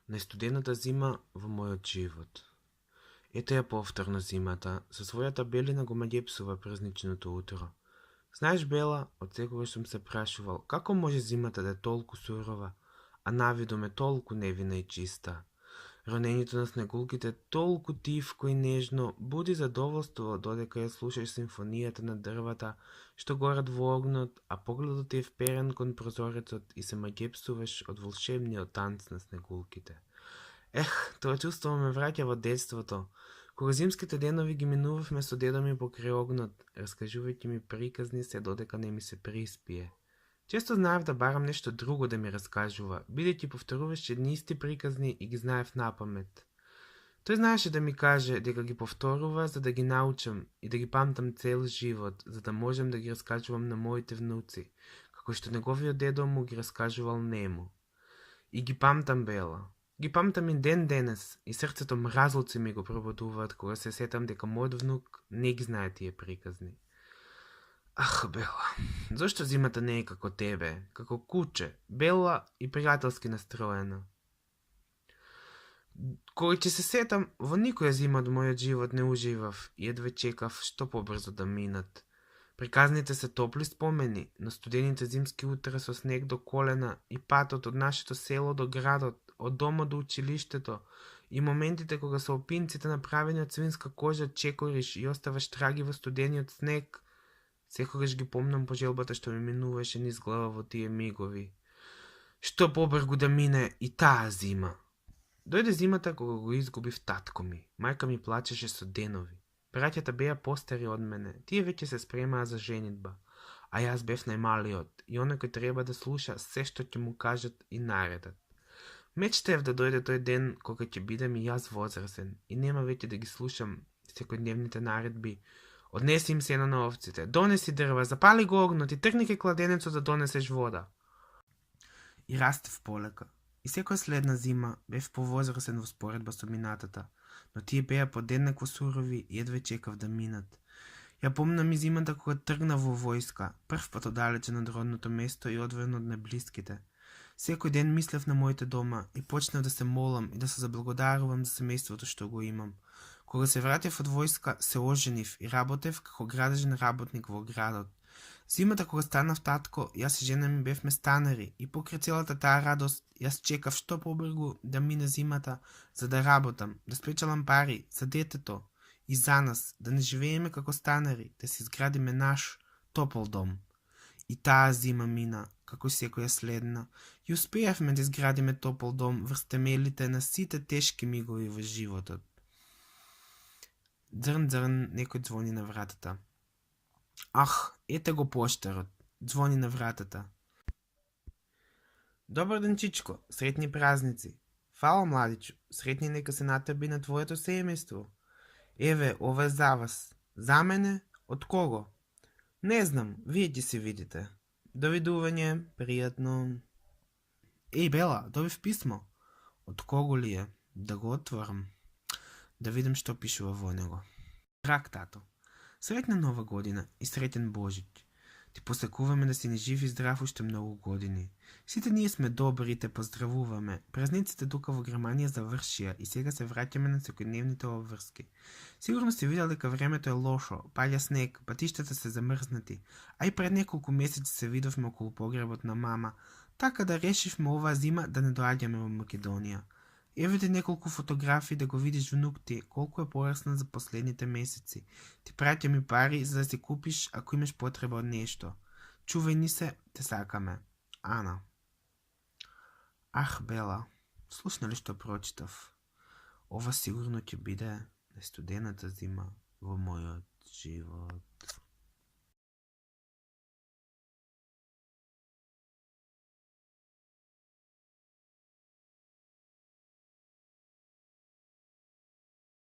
Најстудената зима во мојот живот. Ете ја повторно зимата, со својата белина го маѓепсува празничното утро. Знаеш, Бела, од секогаш сум се прашувал, како може зимата да е толку сурова, а навидом е толку невина и чиста. Ронењето на снегулките толку тивко и нежно буди задоволство додека ја слушаш симфонијата на дрвата што горат во огнот, а погледот ти е вперен кон прозорецот и се маѓепсуваш од волшебниот танц на снегулките. Тоа чувство ме враќа во детството, кога зимските денови ги минувавме со дедо ми покрај огнот, раскажувајќи ми приказни се додека не ми се приспие. Често знаев да барам нешто друго да ми раскажува, бидејќи повторуваше едни исти приказни и ги знаев напамет. Тој знаеше да ми каже дека ги повторува за да ги научам и да ги памтам цел живот, за да можем да ги раскажувам на моите внуци, како што неговиот дедо му ги раскажувал нему. И ги памтам, Бела. Ги памтам и ден денес и срцето мразолци ми го пробудуваат кога се сетам дека мојот внук не ги знае тие приказни. Бела, зошто зимата не е како тебе, како куче, бела и пријателски настроена? Кога ќе се сетам, во никоја зима од мојот живот не уживав и едве чекав што побрзо да минат. Приказните се топли спомени, но студените зимски утра со снег до колена и патот од нашето село до градот, од домот до училиштето и моментите кога со опинците направени од свинска кожа чекориш и оставаш траги во студениот снег, секогаш ги помнам пожелбата што ми минуваше низ глава во тие мигови. Што побргу да мине и таа зима. Дојде зимата кога го изгубив татко ми. Мајка ми плачеше со денови. Браќата беа постари од мене, тие веќе се спремаа за женитба, а јас бев најмалиот и оној кој треба да слуша се што ќе му кажат и наредат. Мечтаев да дојде тој ден кога ќе бидам и јас возрасен и нема веќе да ги слушам секојдневните наредби. Однеси им сено на овците, донеси дрва, запали го огнот и тргни кај кладенецот да донесеш вода. И растев полека. И секоја следна зима бев повозрасен во споредба со минатата, но тие беа подеднакво сурови и едве чекав да минат. Ја помнам и зимата кога тргнав во војска, прв пат оддалечен од родното место и одвоен од најблиските. Секој ден мислев на моите дома и почнав да се молам и да се заблагодарувам за семејството што го имам. Кога се вратев од војска, се оженив и работев како градежен работник во градот. Зимата кога станав татко, јас и жена ми бевме станари и покрај целата таа радост, јас чекав што побргу да мине зимата за да работам, да спечелам пари за детето и за нас, да не живееме како станари, да си изградиме наш топол дом. И таа зима мина, како секоја следна, и успеавме да изградиме топол дом врз темелите на сите тешки мигови во животот. Дзрн, некој звони на вратата. Ете го поштарот, звони на вратата. Добар ден, чичко, сретни празници. Фала, младичу, сретни нека се натаби на твоето семејство. Еве, ова е за вас. За мене? Од кого? Не знам, вие ќе се видите. Довидување, пријатно. Бела, добив писмо. Од кого ли е? Да го отворам. Да видим што пишува во него. Драг тато, среќна нова година и среќен Божиќ. Ти посакуваме да си ни жив и здрав уште многу години. Сите ние сме добри и те поздравуваме. Празниците тука во Германија завршија и сега се враќаме на секојдневните обврски. Сигурно сте видели дека времето е лошо, паѓа снег, патиштата се замрзнати, а и пред неколку месеци се видовме околу погребот на мама, така да решивме оваа зима да не доаѓаме во Македонија. Еве неколку фотографии да го видиш внук ти, колку е порасна за последните месеци. Ти праќа ми пари за да си купиш ако имаш потреба од нешто. Чувај ни се, те сакаме. Ана. Бела, слушна ли што прочитав? Ова сигурно ќе биде најстудената зима во мојот живот.